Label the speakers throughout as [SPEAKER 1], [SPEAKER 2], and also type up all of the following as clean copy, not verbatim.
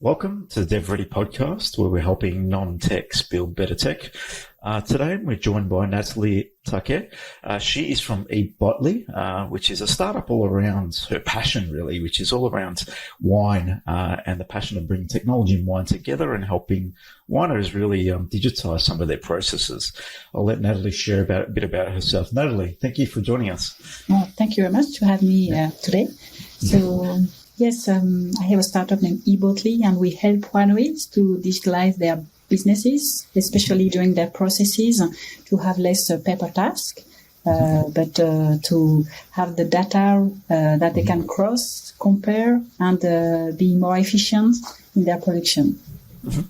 [SPEAKER 1] Welcome to the DevReady Podcast, where we're helping non-techs build better tech. Today, we're joined by Nathalie Taquet. She is from eBottli, which is a startup all around her passion, really, which is all around wine and the passion of bringing technology and wine together and helping wineries really digitize some of their processes. I'll let Nathalie share a bit about herself. Nathalie, thank you for joining us.
[SPEAKER 2] Thank you very much to have me today. Yes, I have a startup named eBottli, and we help wineries to digitalize their businesses, especially during their processes, to have less paper task, but to have the data that they can cross, compare, and be more efficient in their production.
[SPEAKER 1] Mm-hmm.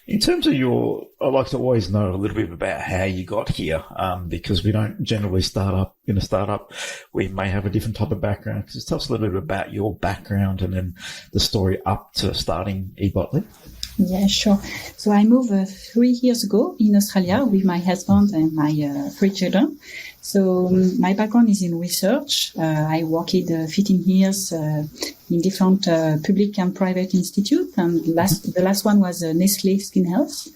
[SPEAKER 1] In terms of I'd like to always know a little bit about how you got here, because we don't generally start up in a startup. We may have a different type of background. Just tell us a little bit about your background and then the story up to starting eBottli.
[SPEAKER 2] Yeah, sure. So I moved 3 years ago in Australia with my husband and my 3 children. So my background is in research. I worked 15 years in different public and private institutes, and the last one was Nestlé Skin Health.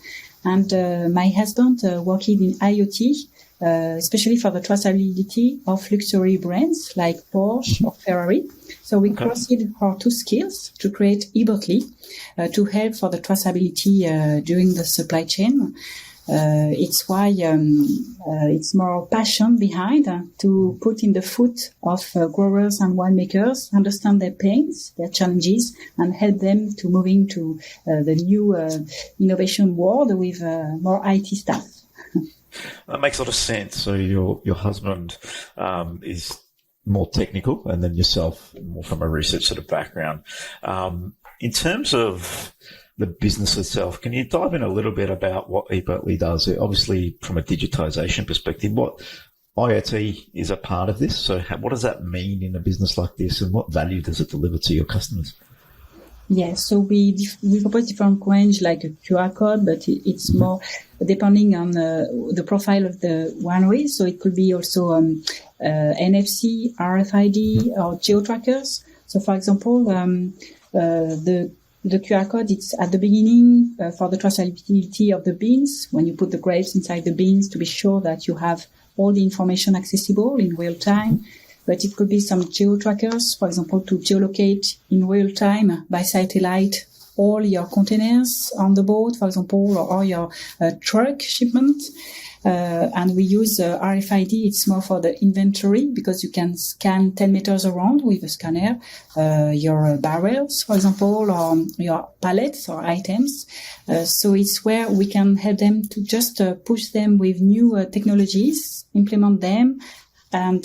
[SPEAKER 2] And my husband worked in IoT, especially for the traceability of luxury brands like Porsche or Ferrari. So we crossed our 2 skills to create eBottli to help for the traceability during the supply chain. It's why it's more passion behind to put in the foot of growers and winemakers, understand their pains, their challenges, and help them to moving to the new innovation world with more IT staff.
[SPEAKER 1] That makes a lot of sense. So your husband is more technical, and then yourself more from a research sort of background. In terms of the business itself, can you dive in a little bit about what eBottli does? Obviously, from a digitization perspective, what IoT is a part of this. So what does that mean in a business like this, and what value does it deliver to your customers?
[SPEAKER 2] Yeah, so we propose different range like a QR code, but it's more depending on the profile of the winery. So it could be also NFC, RFID, or geo-trackers. So for example, the QR code, it's at the beginning for the traceability of the beans, when you put the grapes inside the beans to be sure that you have all the information accessible in real time. But it could be some geo-trackers, for example, to geolocate in real time by satellite all your containers on the boat, for example, or your truck shipment. And we use RFID. It's more for the inventory because you can scan 10 meters around with a scanner, your barrels, for example, or your pallets or items. So it's where we can help them to just push them with new technologies, implement them, and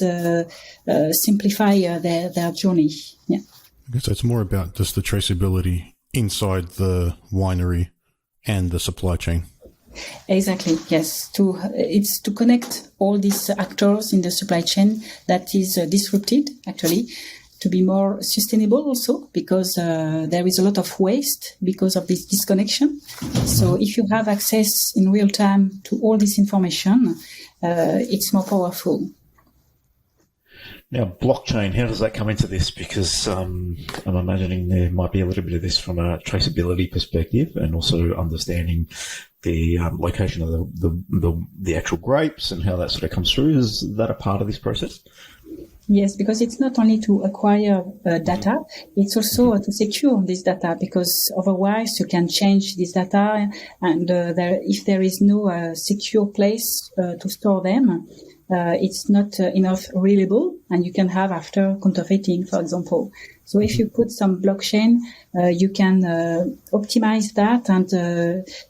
[SPEAKER 2] simplify their journey. Yeah.
[SPEAKER 3] Okay, so it's more about just the traceability inside the winery and the supply chain.
[SPEAKER 2] Exactly. Yes. It's to connect all these actors in the supply chain that is disrupted, actually, to be more sustainable also, because there is a lot of waste because of this disconnection. So if you have access in real time to all this information, it's more powerful.
[SPEAKER 1] Now, blockchain, how does that come into this? Because I'm imagining there might be a little bit of this from a traceability perspective, and also understanding the location of the actual grapes and how that sort of comes through. Is that a part of this process?
[SPEAKER 2] Yes, because it's not only to acquire data, it's also to secure this data, because otherwise you can change this data, and if there is no secure place to store them, it's not enough reliable, and you can have after counterfeiting, for example. So if you put some blockchain, you can optimize that, and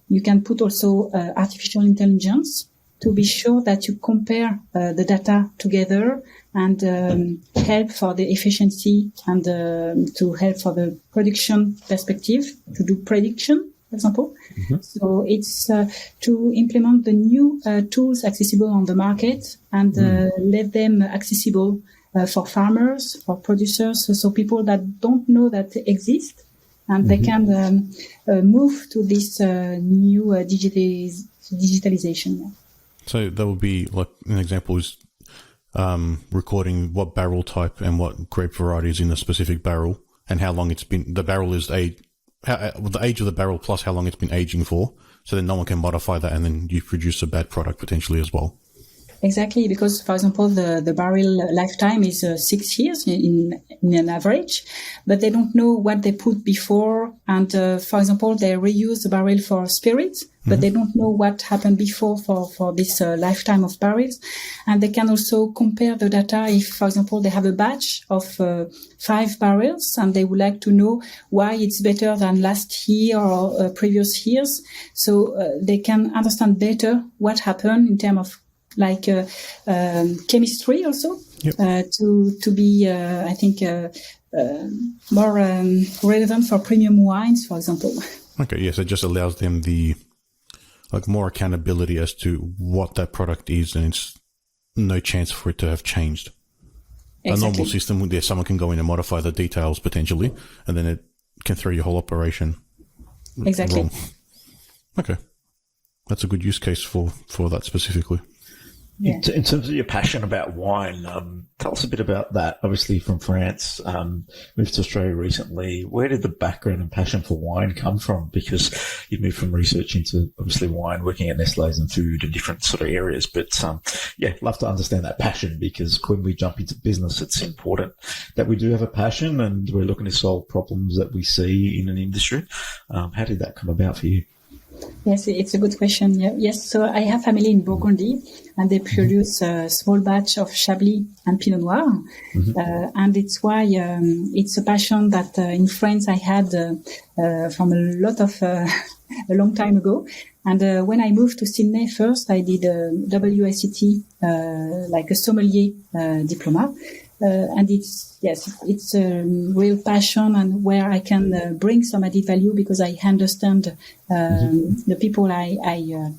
[SPEAKER 2] you can put also artificial intelligence to be sure that you compare the data together and help for the efficiency and to help for the production perspective, to do prediction, for example. Mm-hmm. So it's to implement the new tools accessible on the market and let them accessible for farmers, for producers, so people that don't know that they exist, and they can move to this new digitalization.
[SPEAKER 3] So that would be like an example is recording what barrel type and what grape variety is in a specific barrel and how long it's been. The barrel is a the age of the barrel plus how long it's been aging for. So then no one can modify that, and then you produce a bad product potentially as well.
[SPEAKER 2] Exactly, because, for example, the barrel lifetime is 6 years in an average, but they don't know what they put before. And, for example, they reuse the barrel for spirits, but they don't know what happened before for this lifetime of barrels. And they can also compare the data if, for example, they have a batch of 5 barrels and they would like to know why it's better than last year or previous years. So they can understand better what happened in terms of chemistry also, to be, I think, more relevant for premium wines, for example.
[SPEAKER 3] Okay, yes, it just allows them more accountability as to what that product is, and it's no chance for it to have changed. Exactly. A normal system where someone can go in and modify the details potentially, and then it can throw your whole operation wrong. Okay. That's a good use case for that specifically.
[SPEAKER 1] Yeah. In terms of your passion about wine, tell us a bit about that. Obviously from France, moved to Australia recently. Where did the background and passion for wine come from? Because you moved from research into obviously wine, working at Nestlé's and food and different sort of areas. But love to understand that passion, because when we jump into business, it's important that we do have a passion and we're looking to solve problems that we see in an industry. How did that come about for you?
[SPEAKER 2] Yes, it's a good question. Yes, so I have family in Burgundy, and they produce a small batch of Chablis and Pinot Noir, and it's why it's a passion that in France I had from a long time ago. And when I moved to Sydney first, I did a WSET, like a sommelier diploma. And it's a real passion, and where I can bring some added value, because I understand the people I am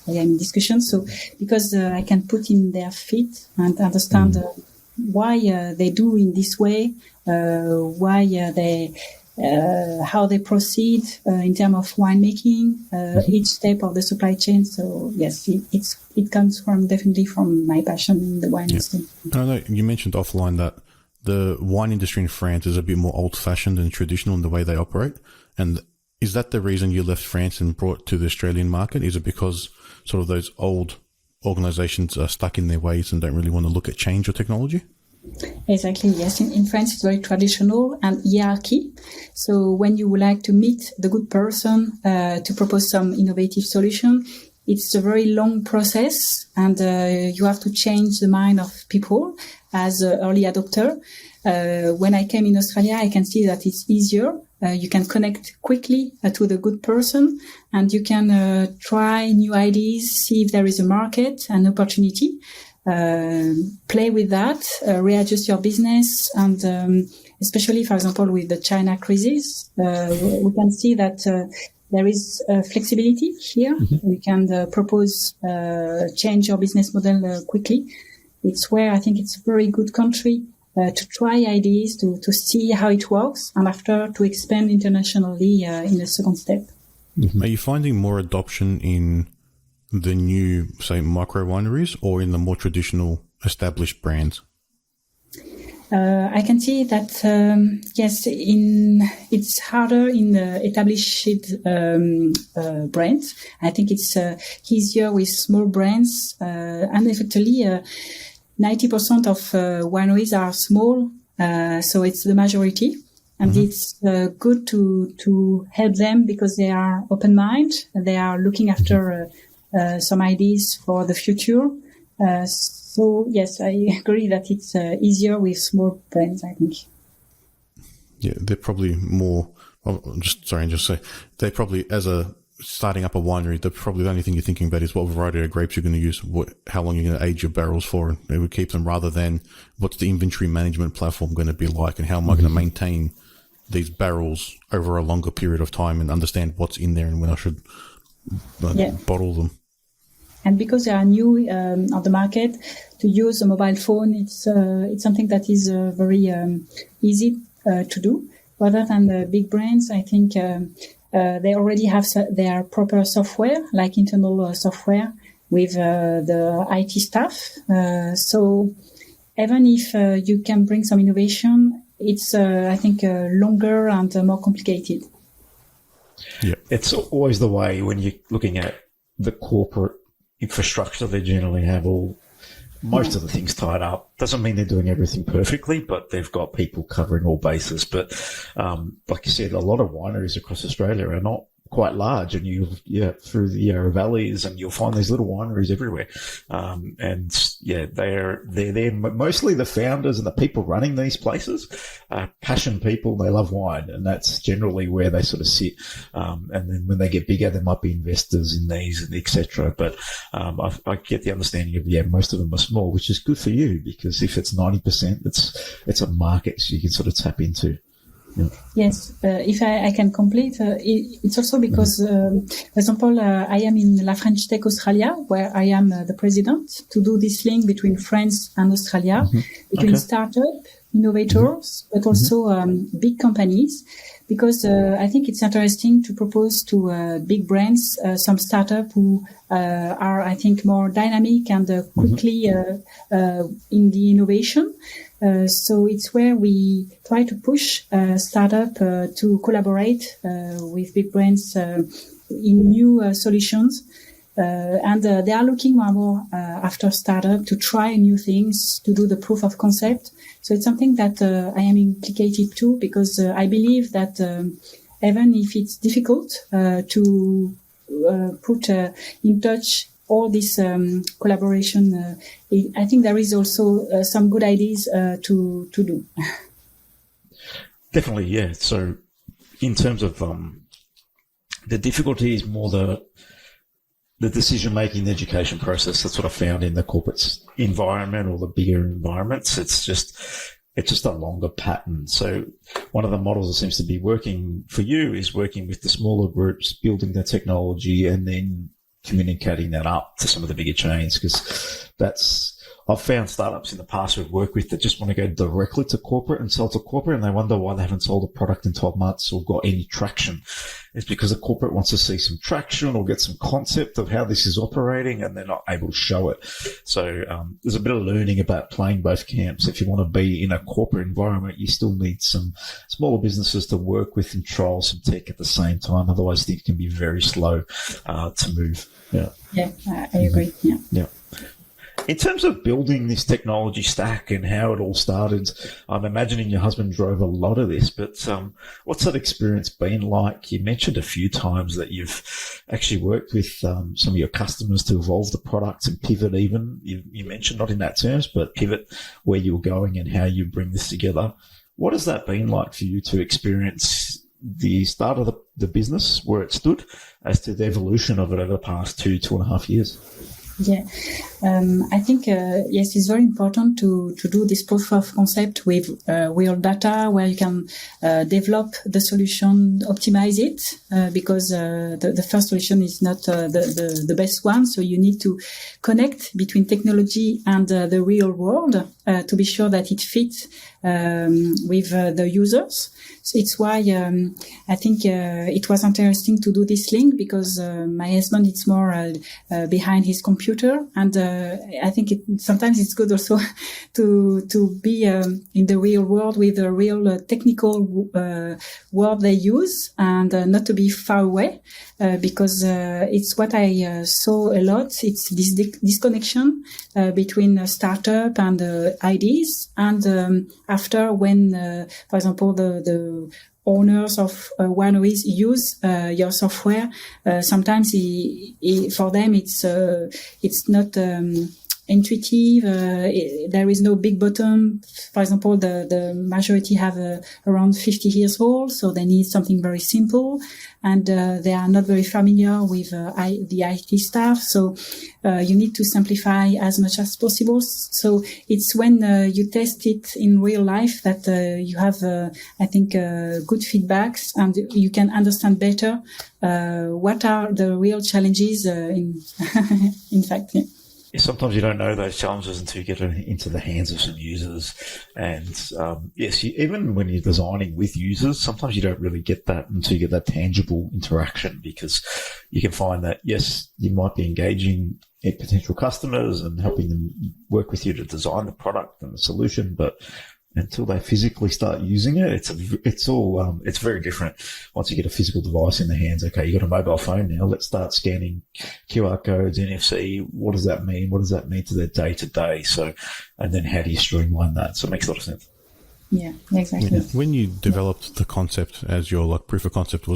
[SPEAKER 2] in discussion. So because I can put in their feet and understand why they do in this way, how they proceed in terms of winemaking, each step of the supply chain. So yes, it comes definitely from my passion in the wine industry.
[SPEAKER 3] I know you mentioned offline that the wine industry in France is a bit more old-fashioned and traditional in the way they operate. And is that the reason you left France and brought to the Australian market? Is it because sort of those old organizations are stuck in their ways and don't really want to look at change or technology?
[SPEAKER 2] Exactly, yes. In France, it's very traditional and hierarchy. So when you would like to meet the good person to propose some innovative solution, it's a very long process, and you have to change the mind of people as an early adopter. When I came in Australia, I can see that it's easier. You can connect quickly to the good person, and you can try new ideas, see if there is a market, an opportunity. Play with that, readjust your business, and especially, for example, with the China crisis, we can see that there is flexibility here. We can propose change your business model quickly. It's where I think it's a very good country to try ideas, to see how it works, and after to expand internationally in the second step.
[SPEAKER 3] Are you finding more adoption in the new, say, micro wineries, or in the more traditional established brands?
[SPEAKER 2] I can see that, yes, it's harder in the established brands. I think it's easier with small brands, and effectively 90% of wineries are small, so it's the majority. And it's good to help them, because they are open-minded, they are looking after some ideas for the future. So yes, I agree that it's easier with small brands, I think.
[SPEAKER 3] Yeah, they're probably more, they probably, as starting up a winery, the only thing you're thinking about is what variety of grapes you're going to use, how long you're going to age your barrels for, and it would keep them, rather than what's the inventory management platform going to be like, and how am I going to maintain these barrels over a longer period of time, and understand what's in there and when I should bottle them.
[SPEAKER 2] And because they are new on the market, to use a mobile phone, it's something that is very easy to do. Rather than the big brands, I think they already have their proper software, like internal software with the IT staff. So even if you can bring some innovation, it's I think longer and more complicated.
[SPEAKER 3] Yeah.
[SPEAKER 1] It's always the way when you're looking at the corporate infrastructure. They generally have most of the things tied up. Doesn't mean they're doing everything perfectly, but they've got people covering all bases. But like you said, a lot of wineries across Australia are not quite large, and through the Yarra Valleys, and you'll find these little wineries everywhere. They're mostly the founders and the people running these places are passion people. They love wine, and that's generally where they sort of sit. And then when they get bigger, there might be investors in these and etc. But I get the understanding of most of them are small, which is good for you, because if it's 90%, it's a market you can sort of tap into. Yeah.
[SPEAKER 2] Yes, if I can complete, it's also because, for example, I am in La French Tech Australia, where I am the president, to do this link between France and Australia, between startup, innovators, but also big companies, because I think it's interesting to propose to big brands some startup who are, I think, more dynamic and quickly in the innovation. So it's where we try to push startup to collaborate with big brands in new solutions. And they are looking more after startup to try new things, to do the proof of concept. So it's something that I am implicated too, because I believe that even if it's difficult to put in touch all this collaboration, I think there is also some good ideas to do.
[SPEAKER 1] Definitely, yeah. So in terms of the difficulty is more the decision-making, the education process. That's what I found in the corporate environment or the bigger environments. It's just a longer pattern. So one of the models that seems to be working for you is working with the smaller groups, building the technology, and then communicating that up to some of the bigger chains, because I've found startups in the past we've worked with that just want to go directly to corporate and sell to corporate, and they wonder why they haven't sold a product in 12 months or got any traction. It's because the corporate wants to see some traction or get some concept of how this is operating, and they're not able to show it. So there's a bit of learning about playing both camps. If you want to be in a corporate environment, you still need some smaller businesses to work with and trial some tech at the same time. Otherwise, things can be very slow to move.
[SPEAKER 2] Yeah, I agree.
[SPEAKER 1] Yeah. In terms of building this technology stack and how it all started, I'm imagining your husband drove a lot of this, but what's that experience been like? You mentioned a few times that you've actually worked with some of your customers to evolve the products and pivot even. You mentioned, not in that terms, but pivot where you were going and how you bring this together. What has that been like for you to experience the start of the business, where it stood, as to the evolution of it over the past 2.5 years?
[SPEAKER 2] Yeah, I think, yes, it's very important to do this proof of concept with real data, where you can develop the solution, optimize it, because the first solution is not the best one. So you need to connect between technology and the real world to be sure that it fits with the users. So it's why I think it was interesting to do this link, because my husband is more behind his computer, and I think sometimes it's good also to be in the real world with the real technical word they use, and not to be far away, because it's what I saw a lot. It's this disconnection between startup and ideas, and after when, for example, the owners of wineries use your software, sometimes for them it's not intuitive. There is no big button. For example, the majority have around 50 years old, so they need something very simple, and they are not very familiar with the IT stuff. So you need to simplify as much as possible. So it's when you test it in real life that you have, I think, good feedbacks, and you can understand better what are the real challenges in fact. Yeah.
[SPEAKER 1] Sometimes you don't know those challenges until you get into the hands of some users. And yes, even when you're designing with users, sometimes you don't really get that until you get that tangible interaction, because you can find that, yes, you might be engaging potential customers and helping them work with you to design the product and the solution, but until they physically start using it, it's very different. Once you get a physical device in the hands, okay, you got a mobile phone now. Let's start scanning QR codes, NFC. What does that mean? What does that mean to their day to day? So, and then how do you streamline that? So it makes a lot of sense.
[SPEAKER 2] Yeah, exactly.
[SPEAKER 3] When you developed the concept as your like proof of concept,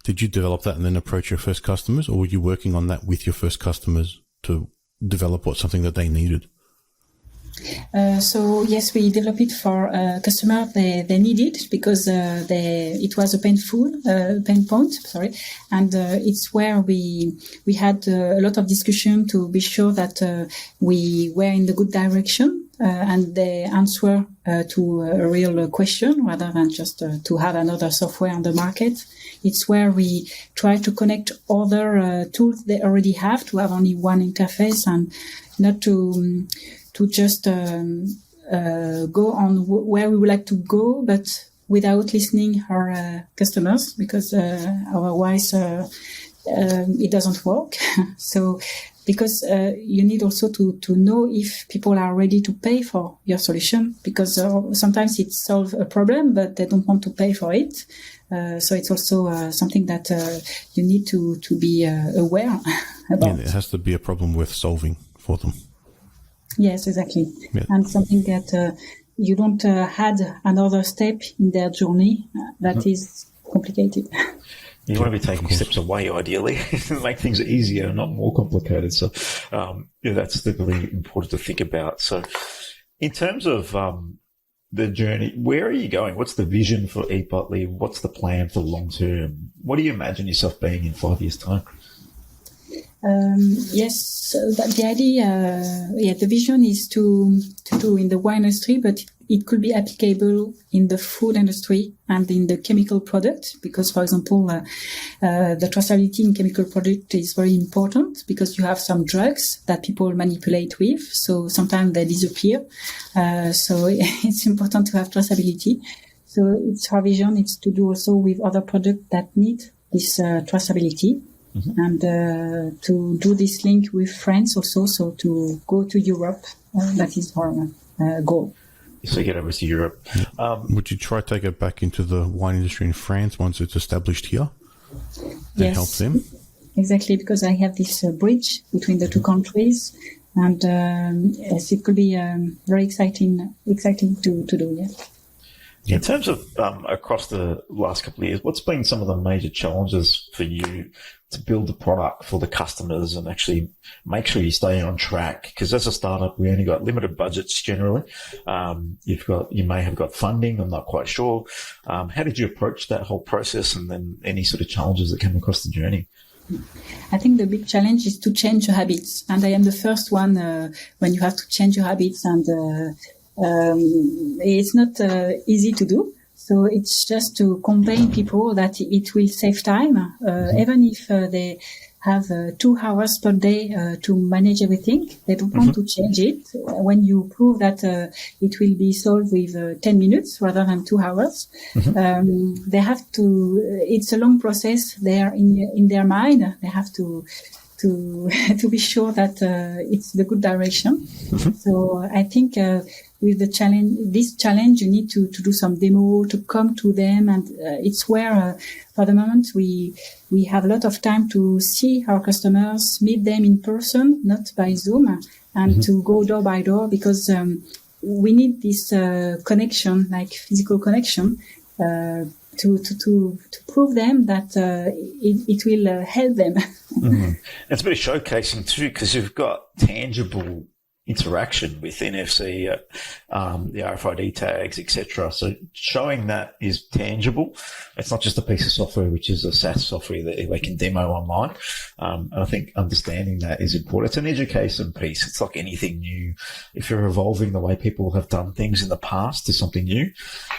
[SPEAKER 3] did you develop that and then approach your first customers, or were you working on that with your first customers to develop something that they needed?
[SPEAKER 2] So yes, we developed it for customer they needed because it was a pain point. Sorry, and it's where we had a lot of discussion to be sure that we were in the good direction and they answer to a real question rather than just to have another software on the market. It's where we try to connect other tools they already have to have only one interface and not to just go on where we would like to go, but without listening our customers, because otherwise it doesn't work. So, because you need also to know if people are ready to pay for your solution, because sometimes it solves a problem, but they don't want to pay for it. So it's also something that you need to be aware about.
[SPEAKER 3] Yeah, it has to be a problem worth solving for them.
[SPEAKER 2] Yes, exactly.
[SPEAKER 3] Yeah.
[SPEAKER 2] And something that you don't add another step in their journey that is complicated.
[SPEAKER 1] You want to be taking steps away, ideally, to make things easier, not more complicated. So, that's really important to think about. So, in terms of the journey, where are you going? What's the vision for eBottli? What's the plan for the long term? What do you imagine yourself being in 5 years' time?
[SPEAKER 2] Yes, so the idea, the vision is to do in the wine industry, but it could be applicable in the food industry and in the chemical product, because, for example, the traceability in chemical product is very important because you have some drugs that people manipulate with, so sometimes they disappear. So it's important to have traceability. So it's our vision, it's to do also with other products that need this traceability. Mm-hmm. And to do this link with France also, so to go to Europe, that is our goal.
[SPEAKER 1] So get over to Europe.
[SPEAKER 3] Would you try to take it back into the wine industry in France once it's established here and help them?
[SPEAKER 2] Exactly, because I have this bridge between the two countries, and yes, it could be very exciting to do. Yes.
[SPEAKER 1] In terms of across the last couple of years, what's been some of the major challenges for you to build the product for the customers and actually make sure you stay on track? Because as a startup, we only got limited budgets generally. You may have got funding, I'm not quite sure. How did you approach that whole process, and then any sort of challenges that came across the journey?
[SPEAKER 2] I think the big challenge is to change your habits. And I am the first one when you have to change your habits, and it's not easy to do. So it's just to convince people that it will save time, even if they have 2 hours per day to manage everything. They don't want to change it. When you prove that it will be solved with 10 minutes rather than 2 hours, they have to. It's a long process. They are in their mind. They have to be sure that it's the good direction. So I think with this challenge, you need to do some demo, to come to them, and it's where for the moment we have a lot of time to see our customers, meet them in person, not by Zoom, and to go door by door, because we need this connection, like physical connection, to prove them that it will help them.
[SPEAKER 1] It's a bit of showcasing too, because you've got tangible interaction with NFC, the RFID tags, etc. So showing that is tangible. It's not just a piece of software, which is a SaaS software that they can demo online. And I think understanding that is important. It's an education piece. It's like anything new. If you're evolving the way people have done things in the past to something new,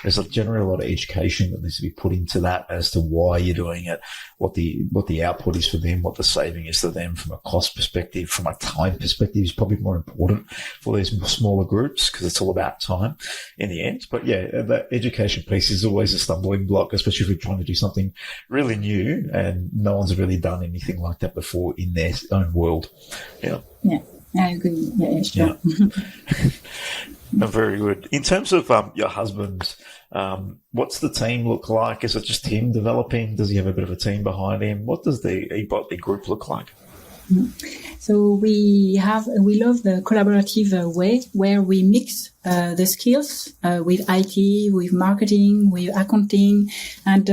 [SPEAKER 1] there's generally a lot of education that needs to be put into that as to why you're doing it, what the output is for them, what the saving is to them from a cost perspective, from a time perspective is probably more important for these smaller groups, because it's all about time in the end. But yeah, that education piece is always a stumbling block, especially if you're trying to do something really new and no one's really done anything like that before in their own world. Yeah.
[SPEAKER 2] Yeah, I agree. Yeah, sure.
[SPEAKER 1] Yeah. Very good. In terms of your husband, what's the team look like? Is it just him developing? Does he have a bit of a team behind him? What does the eBottli group look like?
[SPEAKER 2] So we love the collaborative way where we mix the skills with IT, with marketing, with accounting, and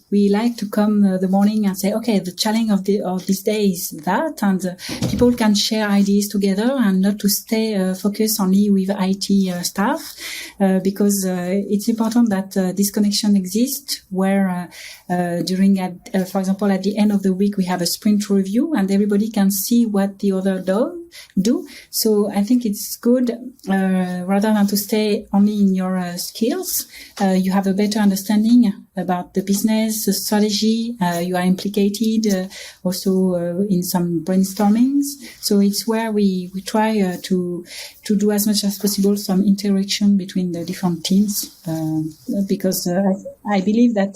[SPEAKER 2] we like to come the morning and say, okay, the challenge of this day is that, and people can share ideas together and not to stay focused only with IT staff, because it's important that this connection exists where during, for example, at the end of the week, we have a sprint review and everybody can see what the other do. So I think it's good, rather than to stay only in your skills, you have a better understanding about the business, the strategy, you are implicated also in some brainstormings. So it's where we try to do as much as possible some interaction between the different teams, because I believe that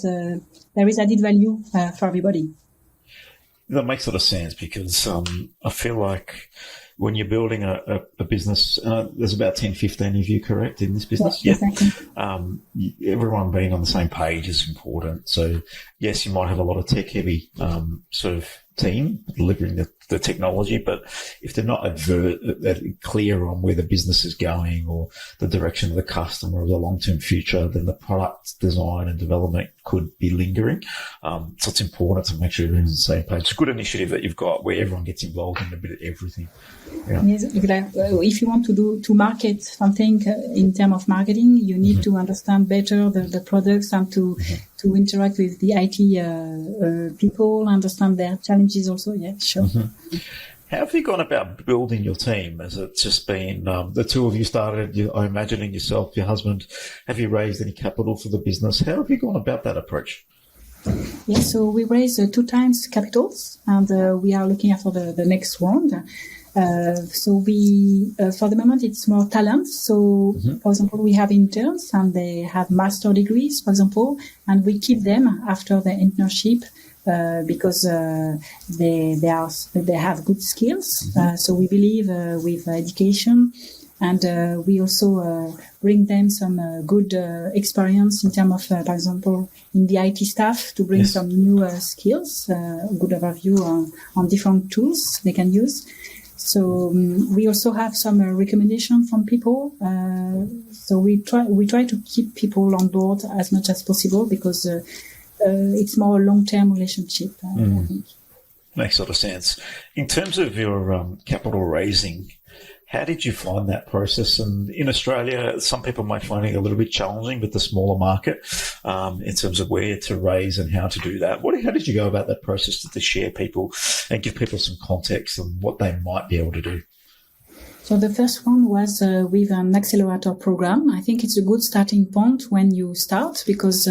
[SPEAKER 2] there is added value for everybody.
[SPEAKER 1] That makes a lot of sense, because I feel like when you're building a business, there's about 10, 15 of you, correct, in this business?
[SPEAKER 2] Yes, exactly.
[SPEAKER 1] Everyone being on the same page is important. So, yes, you might have a lot of tech-heavy sort of team delivering the technology, but if they're not clear on where the business is going or the direction of the customer or the long-term future, then the product design and development could be lingering. So it's important to make sure everyone's on the same page. It's a good initiative that you've got where everyone gets involved in a bit of everything. Yeah.
[SPEAKER 2] Yes, if you want to market something in terms of marketing, you need to understand better the products and to interact with the IT people, understand their challenges also. Yeah, sure.
[SPEAKER 1] How have you gone about building your team? Has it just been the two of you started, I imagine, and yourself, your husband? Have you raised any capital for the business? How have you gone about that approach?
[SPEAKER 2] Yes, so we raised 2 times capitals, and we are looking after the next round. So we, for the moment, it's more talent. So, for example, we have interns and they have master degrees, for example, and we keep them after the internship, because, they have good skills. So we believe, with education, and, we also, bring them some, good, experience in terms of, for example, in the IT staff to bring some new, skills, good overview on different tools they can use. So we also have some recommendation from people. So we try to keep people on board as much as possible, because it's more a long-term relationship. I think.
[SPEAKER 1] Makes a lot of sense. In terms of your capital raising, how did you find that process? And in Australia, some people might find it a little bit challenging with the smaller market in terms of where to raise and how to do that. How did you go about that process to share people and give people some context on what they might be able to do?
[SPEAKER 2] So the first one was with an accelerator program. I think it's a good starting point when you start, because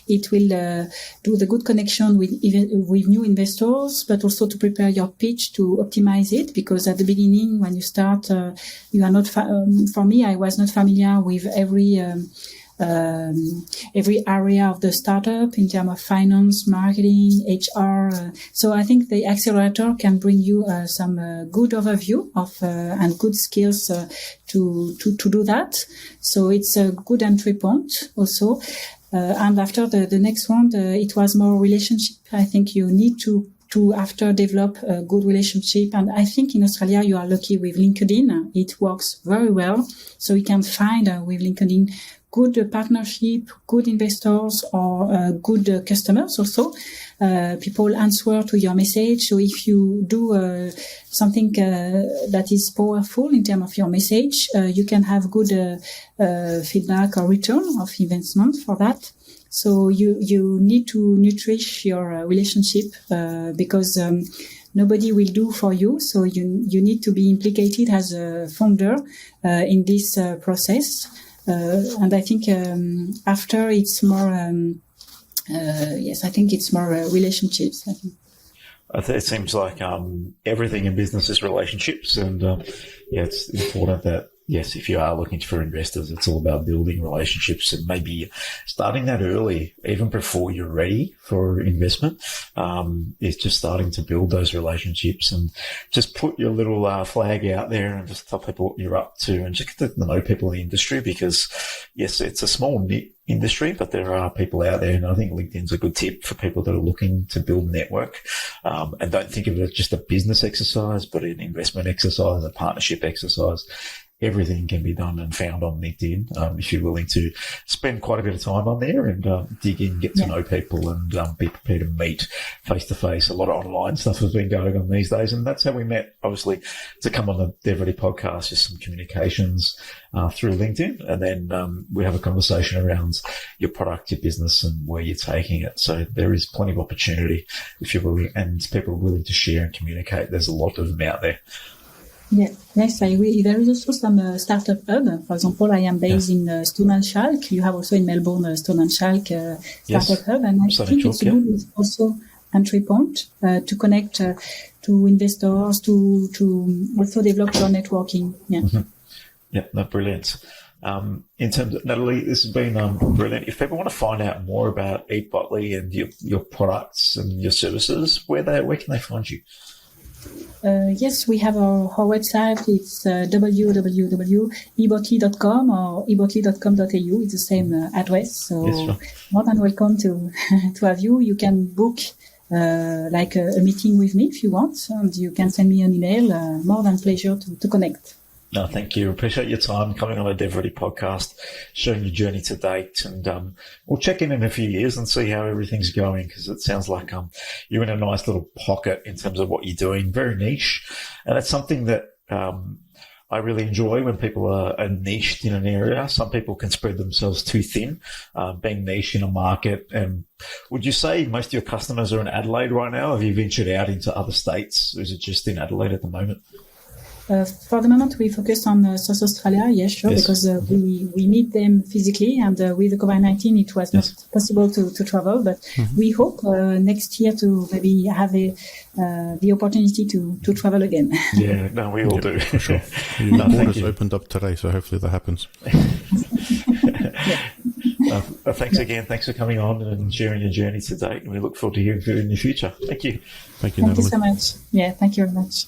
[SPEAKER 2] it will do the good connection with new investors, but also to prepare your pitch to optimize it. Because at the beginning, when you start, you are not. For me, I was not familiar with every area of the startup in terms of finance, marketing, HR. So I think the accelerator can bring you some good overview of and good skills to do that. So it's a good entry point also. And after the next round, it was more relationship. I think you need to after develop a good relationship. And I think in Australia, you are lucky with LinkedIn. It works very well. So you can find with LinkedIn good partnership, good investors, or good customers also. People answer to your message. So if you do something that is powerful in terms of your message, you can have good feedback or return of investment for that. So you need to nourish your relationship because nobody will do for you. So you need to be implicated as a founder in this process. And I think after it's more, I think it's more relationships. I think.
[SPEAKER 1] It seems like everything in business is relationships, and it's important that yes, if you are looking for investors, it's all about building relationships and maybe starting that early, even before you're ready for investment. It's just starting to build those relationships and just put your little flag out there and just tell people what you're up to and just get to know people in the industry, because yes, it's a small knit industry, but there are people out there, and I think LinkedIn's a good tip for people that are looking to build a network, and don't think of it as just a business exercise, but an investment exercise, a partnership exercise. Everything can be done and found on LinkedIn if you're willing to spend quite a bit of time on there and dig in, get to know people, and be prepared to meet face to face. A lot of online stuff has been going on these days, and that's how we met. Obviously, to come on the DevReady podcast, just some communications through LinkedIn, and then we have a conversation around your product, your business, and where you're taking it. So there is plenty of opportunity if you're willing, and people are willing to share and communicate. There's a lot of them out there.
[SPEAKER 2] Yeah, yes, I agree. There is also some startup hub. For example, I am based in Stone and Shalk. You have also in Melbourne Stone and Shalk startup hub, and I think it's a good also entry point to connect to investors, to also develop your networking. Yeah.
[SPEAKER 1] Mm-hmm. Yeah, no, brilliant. In terms of Nathalie, this has been brilliant. If people want to find out more about eBottli and your products and your services, where can they find you?
[SPEAKER 2] Yes, we have our website. It's www.eBottli.com or eBottli.com.au. It's the same address. So more than welcome to have you. You can book like a meeting with me if you want, and you can send me an email. More than pleasure to connect.
[SPEAKER 1] No, thank you. Appreciate your time coming on a DevReady podcast, sharing your journey to date, and we'll check in a few years and see how everything's going, because it sounds like you're in a nice little pocket in terms of what you're doing, very niche, and it's something that I really enjoy when people are niched in an area. Some people can spread themselves too thin, being niche in a market. And would you say most of your customers are in Adelaide right now? Have you ventured out into other states, or is it just in Adelaide at the moment?
[SPEAKER 2] For the moment, we focus on South Australia, yes, because we meet them physically, and with the COVID-19, it was not possible to travel. But we hope next year to maybe have the opportunity to travel again.
[SPEAKER 1] Yeah, no, we all do.
[SPEAKER 3] For sure. The borders opened up today, so hopefully that happens.
[SPEAKER 1] Thanks again. Thanks for coming on and sharing your journey to date. And we look forward to hearing from you in the future. Thank you.
[SPEAKER 3] Thank you,
[SPEAKER 2] Nathalie.
[SPEAKER 3] Thank you
[SPEAKER 2] so much. Yeah, thank you very much.